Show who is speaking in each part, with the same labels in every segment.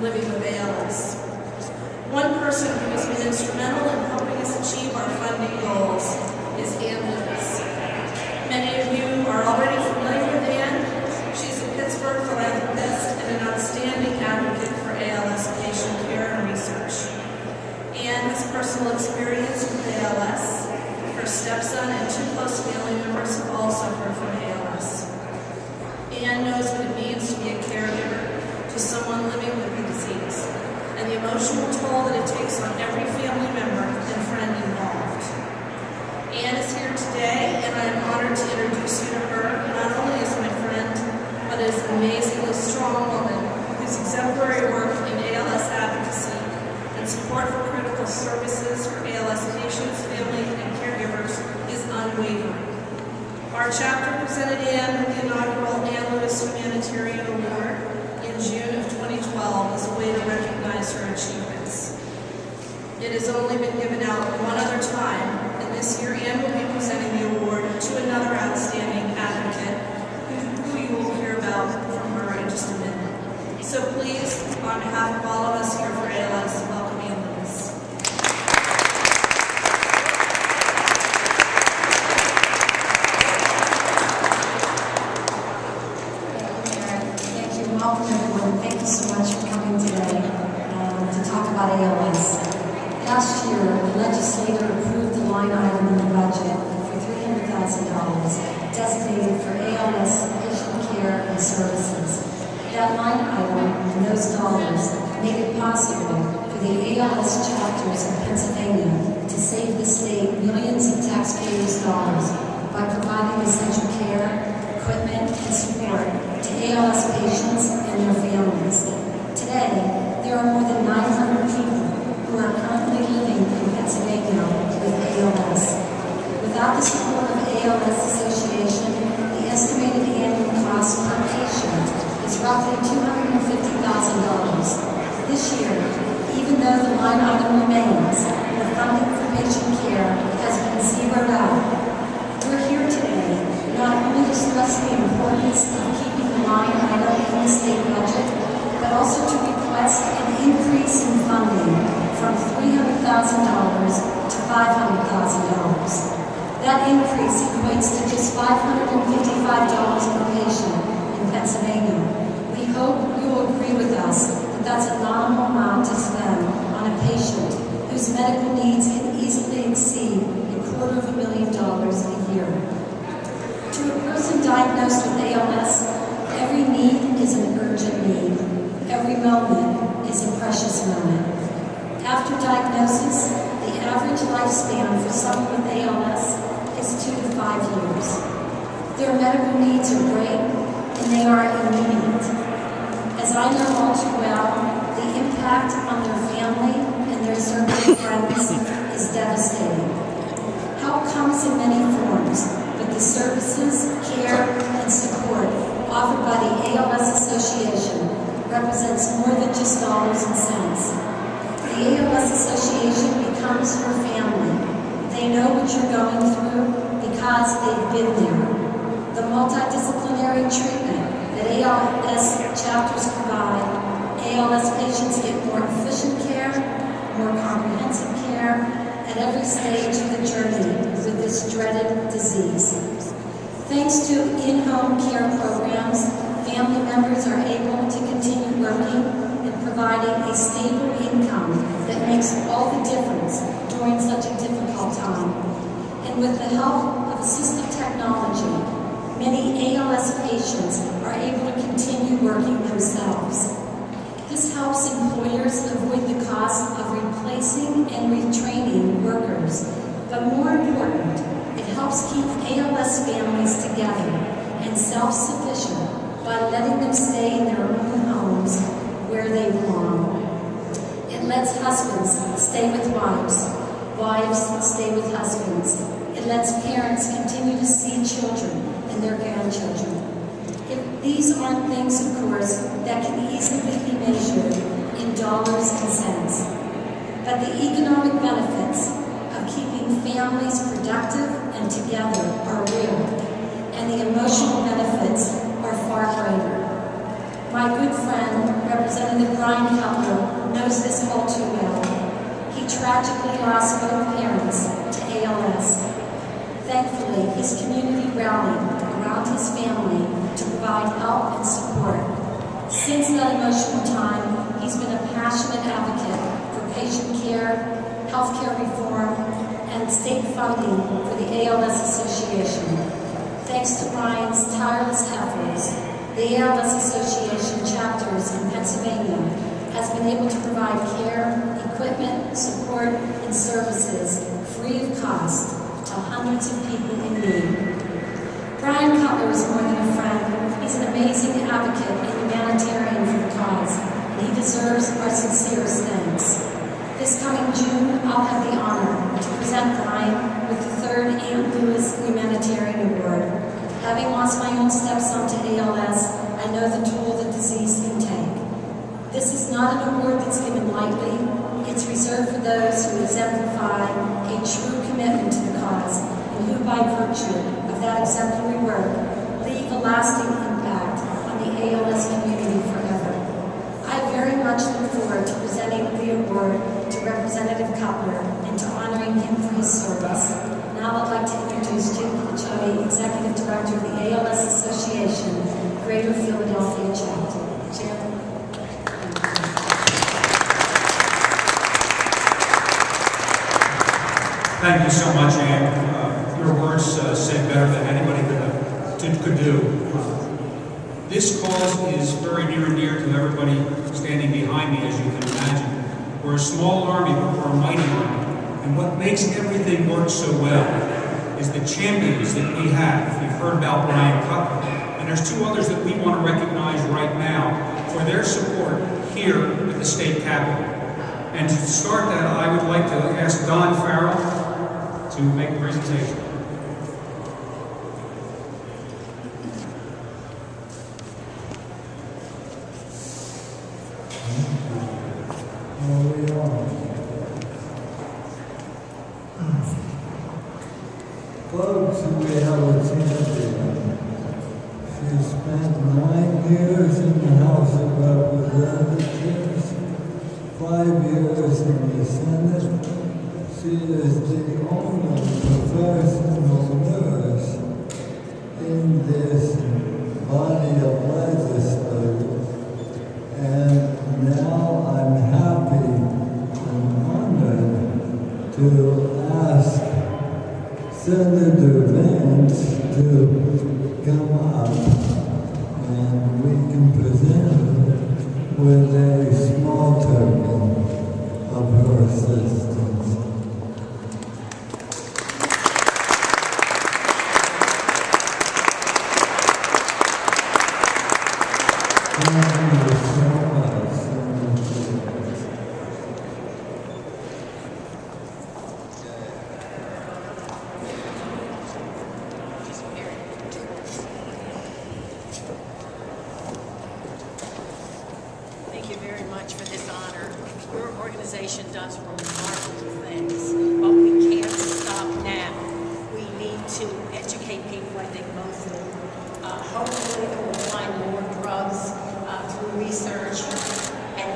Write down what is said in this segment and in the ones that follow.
Speaker 1: living with ALS. One person who has been instrumental in helping us achieve our funding goals is Ann Lewis. Many of you are already familiar with Ann. She's a Pittsburgh philanthropist and an outstanding advocate for ALS patient care and research. Ann has personal experience with ALS. Her stepson and 2 close family members have all suffered from ALS. Ann knows what it means to be a caregiver to someone living with the disease, and the emotional toll that it takes on every family member and friend involved. Ann is here today, and I am honored to introduce you to her, not only as my friend, but as an amazingly strong woman whose exemplary work in ALS advocacy and support for critical services for ALS patients, families, and caregivers is unwavering. Our chapter presented Ann with the inaugural Ann Lewis Humanitarian Award in June of 2012 as a way to recognize her achievements. It has only been given out one other time, and this year Ann will be presenting the award to another outstanding advocate who you will hear about from her in just a minute. So please, on behalf of all of us here for ALS, welcome Ann Lewis.
Speaker 2: Welcome everyone. Thank you so much for coming today to talk about ALS. Last year, the legislature approved the line item in the budget for $300,000 designated for ALS patient care and services. That line item and those dollars made it possible for the ALS chapters in Pennsylvania to save the state millions of taxpayers' dollars by providing essential care, equipment, and support to ALS patients and their families. Today, there are more than 900 people who are currently living in Pennsylvania with ALS. Without the support of ALS Association, the estimated annual cost per patient is roughly $250,000. This year, even though the line item remains, the funding for patient care has been zeroed out. We're here today not only to stress the importance of keeping the line item in the state budget, but also to request an increase in funding from $300,000 to $500,000. That increase equates to just $555 per patient in Pennsylvania. We hope you will agree with us that that's a nominal amount to spend on a patient whose medical needs can easily exceed $250,000 a year. To a person diagnosed with ALS, every need is an urgent need. Every moment is a precious moment. After diagnosis, the average lifespan for someone with ALS is 2 to 5 years. Their medical needs are great, and they are immediate. As I know all too well, the impact on their family and their circle of friends is devastating. Help comes in many forms, but the services, care, and support offered by the ALS Association represents more than just dollars and cents. The ALS Association becomes your family. They know what you're going through because they've been there. The multidisciplinary treatment that ALS chapters provide, ALS patients get more efficient care, more comprehensive care, at every stage of the journey with this dreaded disease. Thanks to in-home care programs, family members are able to continue working and providing a stable income that makes all the difference during such a difficult time. And with the help of assistive technology, many ALS patients are able to continue working themselves. This helps employers avoid the cost of replacing and retraining workers, but more important, it helps keep ALS families together and self-sufficient by letting them stay in their own homes where they belong. It lets husbands stay with wives, wives stay with husbands. It lets parents continue to see children and their grandchildren. These aren't things, of course, that can easily be measured in dollars and cents. But the economic benefits of keeping families productive and together are real, and the emotional benefits are far greater. My My good friend, Representative Brian Cutler, knows this all too well. He tragically lost both parents to ALS. Thankfully, his community rallied around his family to provide help and support. Since that emotional time, he's been a passionate advocate for patient care, healthcare reform, and state funding for the ALS Association. Thanks to Brian's tireless efforts, the ALS Association chapters in Pennsylvania has been able to provide care, equipment, support, and services free of cost to hundreds of people in need. Brian Cutler is more than a friend. He's an amazing advocate and humanitarian for the cause, and he deserves our sincerest thanks. This coming June, I'll have the honor to present Brian with the 3rd Aunt Lewis Humanitarian Award. Having lost my own stepson to ALS, I know the toll the disease can take. This is not an award that's given lightly. It's reserved for those who exemplify a true commitment to the cause and who, by virtue of that exemplary work, leave a lasting impact on the ALS community forever. I very much look forward to presenting the award to Representative Cutler and to honoring him for his service. Now I'd like to introduce Jim Pichoni, Executive Director of the ALS Association, Greater Philadelphia Chapter. Jim.
Speaker 3: Thank you so much, Ann. Your words said better than anybody could do. This cause is very near and dear to everybody standing behind me, as you can imagine. We're a small army, but we're a mighty army. And what makes everything work so well is the champions that we have. You've heard about Brian Cutler. And there's 2 others that we want to recognize right now for their support here at the state capitol. And to start that, I would like to ask Don Farrell to make a presentation.
Speaker 4: Folks, we have a champion. She spent 9 years in the House of Representatives, 5 years in the Senate. She is the only professional nurse in this body of legislators. And now I'm happy and honored to ask Senator Vance to come up, and we can present her with a small token of her assistance. Thank you so much, Senator Vance.
Speaker 5: Thank you very much for this honor. Your organization does remarkable things, but we can't stop now. We need to educate people, I think most of them. Hopefully we'll find more drugs through research and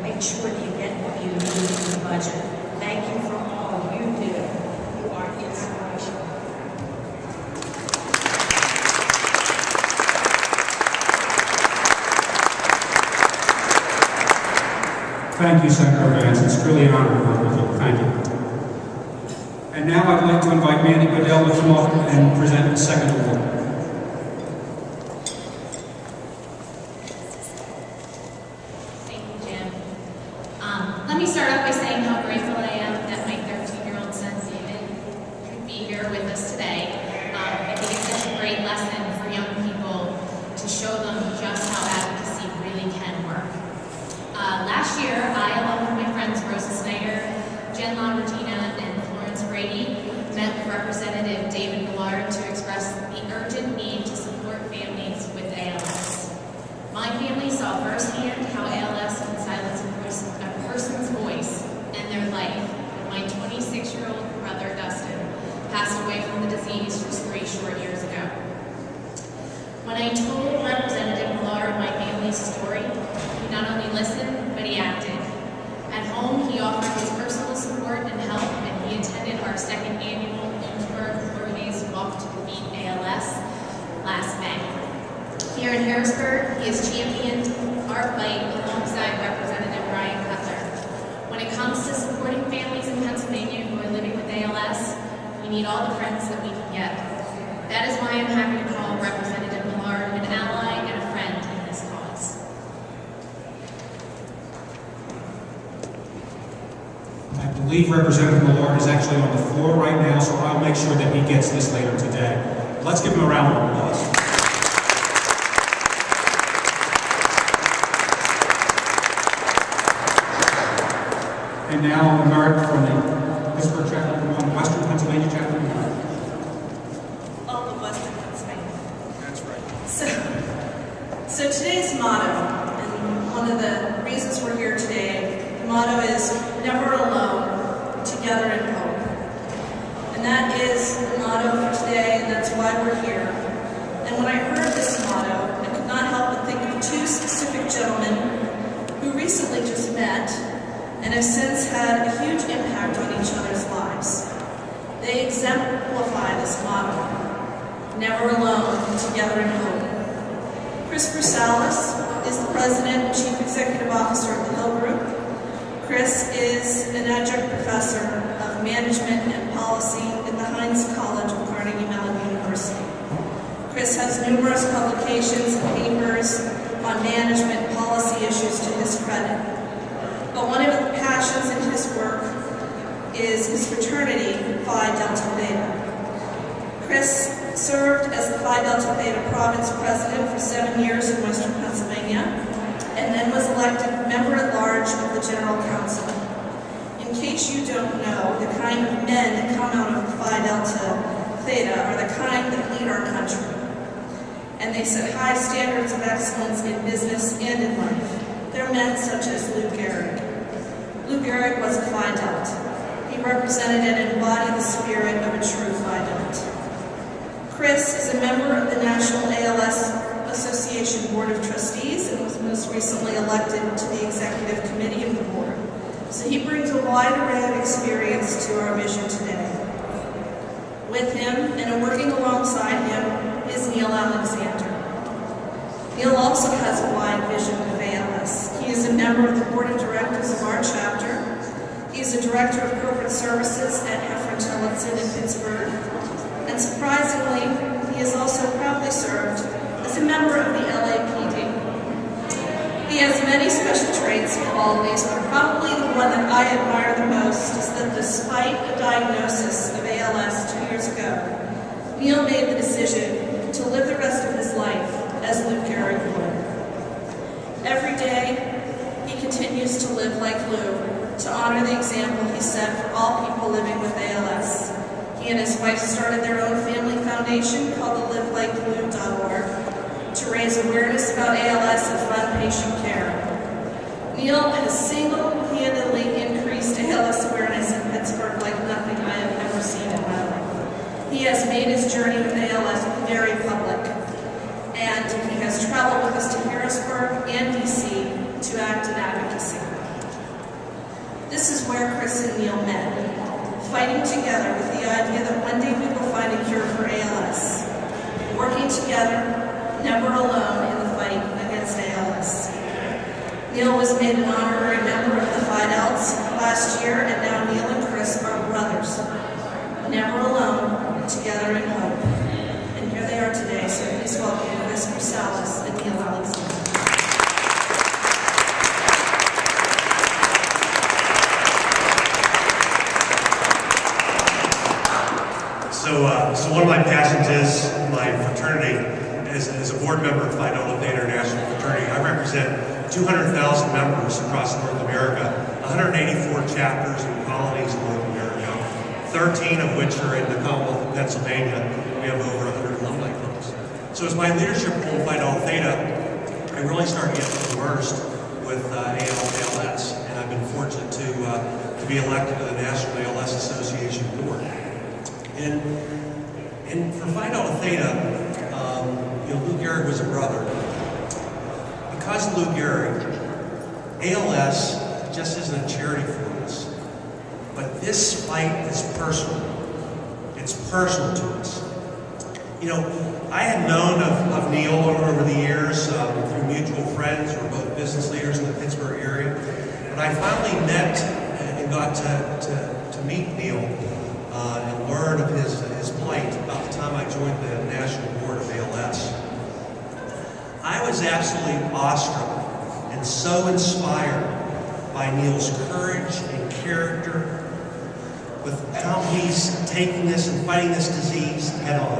Speaker 5: make sure that you get what you need in the budget. Thank you for all you do. You are inspirational.
Speaker 3: Thank you, Senator Vance. It's truly an honor to work with you. Thank you. And now I'd like to invite Mandy Goodell to come up and present the second award.
Speaker 6: Thank you, Jim. Let me start off by saying how grateful I am that my 13-year-old son, David, could be here with us today. I think it's such a great lesson for young people to show them just how advocacy really can work. Last year, I, along with my friends Rosa Snyder, Jen LaRegina, and Florence Brady, met with Representative David Millard to express the urgent need to support families with ALS. My family saw firsthand how ALS can silence a person's voice and their life when my 26-year-old brother, Dustin, passed away from the disease just 3 short years ago. When I told Representative Millard my family's story, need all the friends that we can get. That is why I'm happy to call Representative Millard an ally and a friend in this cause.
Speaker 3: I believe Representative Millard is actually on the floor right now, so I'll make sure that he gets this later today. Let's give him a round of applause. And now, Millard from the Pittsburgh chapter, from Western Pennsylvania chapter.
Speaker 1: All of Western Pennsylvania.
Speaker 3: That's right.
Speaker 1: So today's motto, and one of the reasons we're here today, the motto is never alone, together in hope. And that is the motto for today, and that's why we're here. And when I heard this motto, I could not help but think of two specific gentlemen who recently just met and have since had a huge impact on each other's lives. They exemplify this motto, never alone, together in hope. Chris Brusalis is the President and Chief Executive Officer of the Hill Group. Chris is an adjunct professor of management and policy in the Heinz College of Carnegie Mellon University. Chris has numerous publications and papers on management and policy issues to his credit. But one of the passions in his work is his fraternity, Phi Delta Theta. Chris served as the Phi Delta Theta Province President for 7 years in Western Pennsylvania, and then was elected Member-at-Large of the General Council. In case you don't know, the kind of men that come out of Phi Delta Theta are the kind that lead our country. And they set high standards of excellence in business and in life. They're men such as Lou Gehrig. Lou Gehrig was a Phi Delta. He represented and embodied the spirit of a true Phi Delta. Chris is a member of the National ALS Association Board of Trustees and was most recently elected to the Executive Committee of the Board. So he brings a wide array of experience to our mission today. With him, and working alongside him, is Neil Alexander. Neil also has a wide vision of ALS. He is a member of the Board of Directors of our chapter. He is a Director of Corporate Services at Heffron Tillotson in Pittsburgh. And surprisingly, he has also proudly served as a member of the LAPD. He has many special traits and qualities, but probably the one that I admire the most is that despite a diagnosis of ALS 2 years ago, Neil made the decision to live the rest of his life as Lou Gehrig would. Every day, he continues to live like Lou, to honor the example he set for all people living with ALS. He and his wife started their own family foundation called the LiveLikeLou.org to raise awareness about ALS and fund patient care. Neil has single-handedly increased ALS awareness in Pittsburgh like nothing I have ever seen in my life. He has made his journey with ALS very public, and he has traveled with us to Harrisburg and DC to act in advocacy. This is where Chris and Neil met, fighting together with the idea that one day we will find a cure for ALS, working together, never alone in the fight against ALS. Neil was made an honorary member of the Phi Delts last year, and now Neil and Chris are brothers, never alone, together in hope. And here they are today, so please welcome Chris Brusalis and Neil Alexander.
Speaker 7: So one of my passions is my fraternity. As a board member of Phi Delta Theta International Fraternity, I represent 200,000 members across North America, 184 chapters and colonies in North America, 13 of which are in the Commonwealth of Pennsylvania. We have over 100 alumni clubs. So as my leadership role in Phi Delta Theta, I really started getting immersed with ALS, and I've been fortunate to be elected to the National ALS Association Board. And for Phi Delta Theta, Lou Gehrig was a brother. Because of Lou Gehrig, ALS just isn't a charity for us. But this fight is personal. It's personal to us. I had known of Neil over the years through mutual friends. We're both business leaders in the Pittsburgh area. But I finally met and got to meet Neil and learn of his plight about the time I joined the National Board of ALS. I was absolutely awestruck and so inspired by Neil's courage and character, with how he's taking this and fighting this disease head on.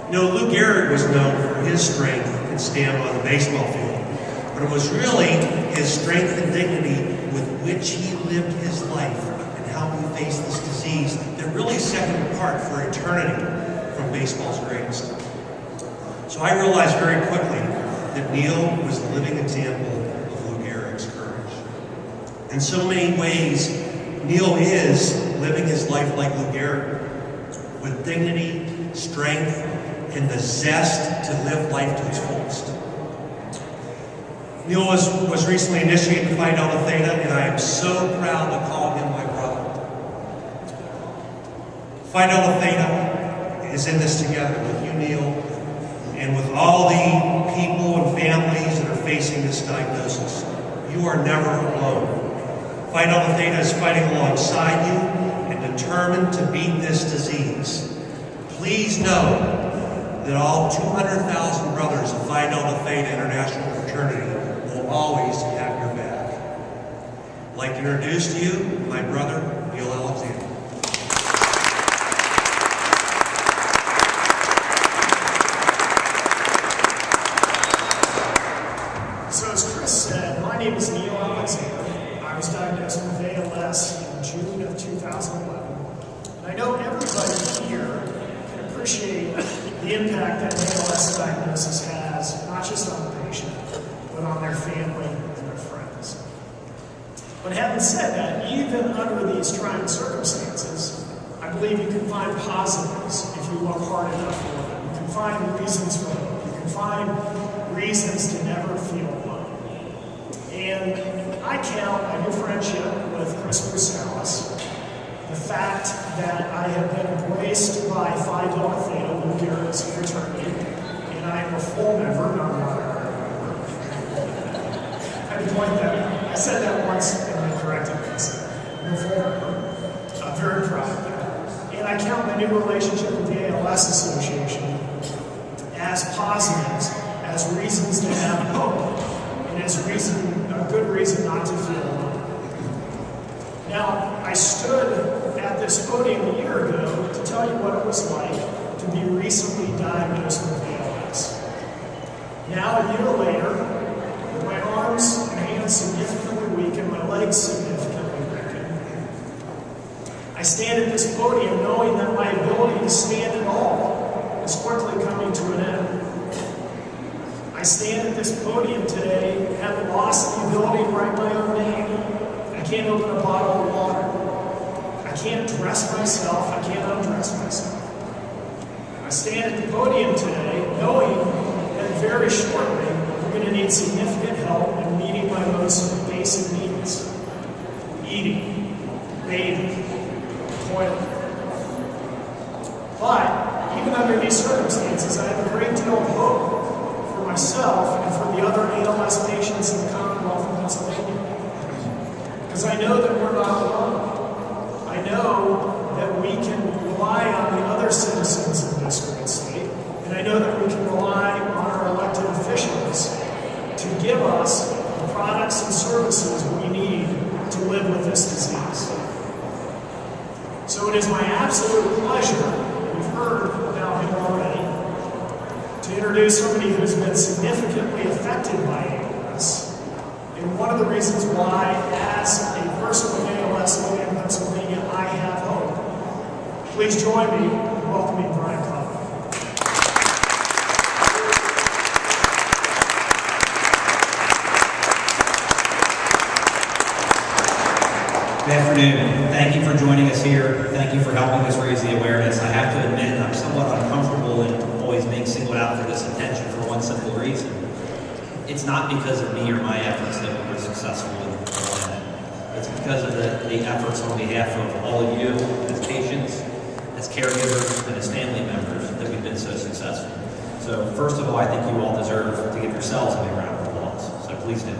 Speaker 7: You know, Lou Gehrig was known for his strength and stand on the baseball field, but it was really his strength and dignity with which he lived his life and how he faced this disease that really set him apart for eternity from baseball's greatest. So I realized very quickly that Neil was a living example of Lou Gehrig's courage. In so many ways, Neil is living his life like Lou Gehrig, with dignity, strength, and the zest to live life to its fullest. Neil was recently initiated to Phi Delta Theta, and I am so proud to call him my brother. Phi Delta Theta is in this together with you, Neil, and with all the people and families that are facing this diagnosis. You are never alone. Phi Delta Theta is fighting alongside you and determined to beat this disease. Please know that all 200,000 brothers of Phi Delta Theta International Fraternity will always have your back. I'd like to introduce to you my brother, Neil Alexander.
Speaker 8: So as Chris said, my name is Neil Alexander. I was diagnosed with ALS in June of 2011. And I know everybody here can appreciate the impact that ALS diagnosis has, not just on the patient, but on their family and their friends. But having said that, even under these trying circumstances, I believe you can find positives if you look hard enough for them. You can find reasons for hope. You can find reasons to never feel alone. And I count my new friendship with Chris Brusalis, the fact that I have been embraced by Phi Delta Theta, Lou Gehrig's fraternity, and I am a full member, not an honorary member. I had to point that out. I said that once and I corrected myself. I'm a full member. I'm very proud of that. And I count my new relationship with the ALS Association as positives, as reasons to have hope, and as a good reason not to feel alone. Now, I stood at this podium a year ago to tell you what it was like to be recently diagnosed with ALS. Now, a year later, with my arms and hands significantly weak and my legs significantly weakened, I stand at this podium knowing that my ability to stand at all is quickly coming to an end. I stand at this podium today having lost the ability to write my own name. I can't open a bottle of water. I can't dress myself. I can't undress myself. I stand at the podium today knowing that very shortly we're going to need significant help in meeting my most basic needs. Eating, bathing, toilet. But even under these circumstances, I have a great deal of hope for myself and for the other ALS patients in the Commonwealth of Pennsylvania. Because I know that we're not alone. I know that we can rely on the other citizens of this great state, and I know that we can rely on our elected officials to give us the products and services we need to live with this disease. So it is my absolute pleasure, we've heard about him already, to introduce somebody who's been significantly affected by ALS. And one of the reasons why, as a person with ALS living in Pennsylvania, I have hope. Please join me in welcoming Brian Cobb.
Speaker 9: Good afternoon. Thank you for joining us here. Thank you for helping us raise the awareness. I have to admit, I'm somewhat uncomfortable in always being singled out for this attention for one simple reason. It's not because of me or my efforts that we were successful in the planet. It's because of the efforts on behalf of all of you as patients, as caregivers, and as family members that we've been so successful. So first of all, I think you all deserve to give yourselves a big round of applause. So please do.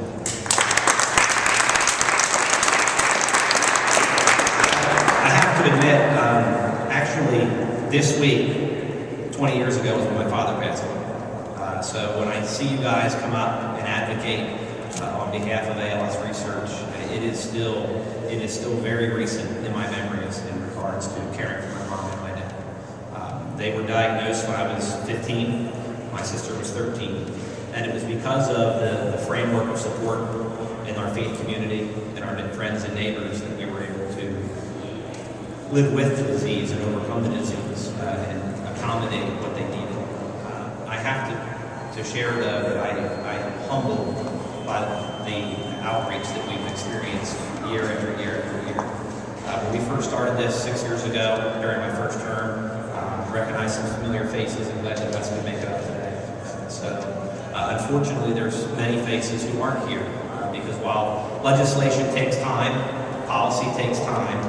Speaker 9: I have to admit, This week, 20 years ago, was when my father passed away. So when I see you guys come up and advocate on behalf of ALS research, it is still very recent in my memories in regards to caring for my mom and my dad. They were diagnosed when I was 15. My sister was 13. And it was because of the framework of support in our faith community and our friends and neighbors that we were able to live with the disease and overcome the disease and accommodate what they needed. I have to share, though, that I'm humbled by the outreach that we've experienced year after year after year. When we first started this 6 years ago, during my first term, recognized some familiar faces and glad that Wes could make it up today. Unfortunately, there's many faces who aren't here because while legislation takes time, policy takes time,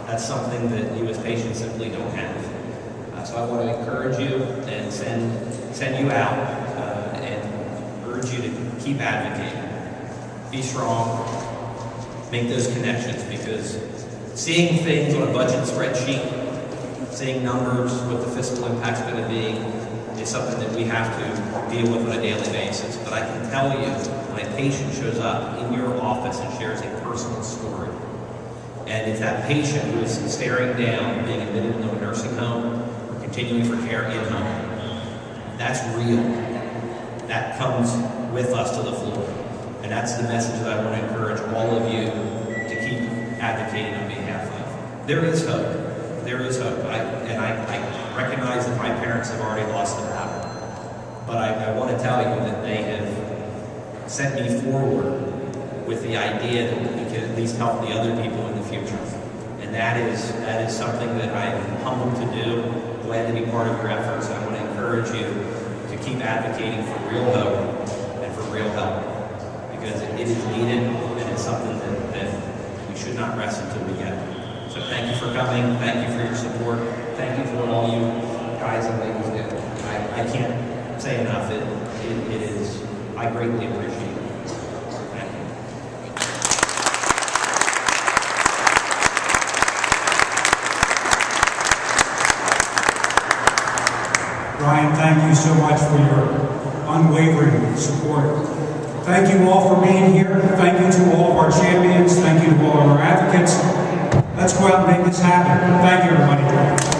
Speaker 9: that's something that you as patients simply don't have. So I want to encourage you and send you out and urge you to keep advocating. Be strong, make those connections, because seeing things on a budget spreadsheet, seeing numbers, what the fiscal impact's going to be, is something that we have to deal with on a daily basis. But I can tell you, when a patient shows up in your office and shares a personal story, and if that patient who is staring down being admitted into a nursing home or continuing for care in home, that's real. That comes with us to the floor. And that's the message that I want to encourage all of you to keep advocating on behalf of. There is hope. There is hope. I recognize that my parents have already lost the battle. But I want to tell you that they have sent me forward with the idea that we can at least help the other people in the future. And that is something that I'm humbled to do, glad to be part of your efforts. I want to encourage you to keep advocating for real hope and for real help, because it is needed and it's something that we should not rest until we get it. So thank you for coming, thank you for your support, thank you for what all you guys and ladies do. I can't say enough, it is, I greatly appreciate it. Thank you.
Speaker 3: Ryan, thank you so much for your unwavering support. Thank you all for being here. Thank you to all of our champions. Thank you to all of our advocates. Let's go out and make this happen. Thank you, everybody.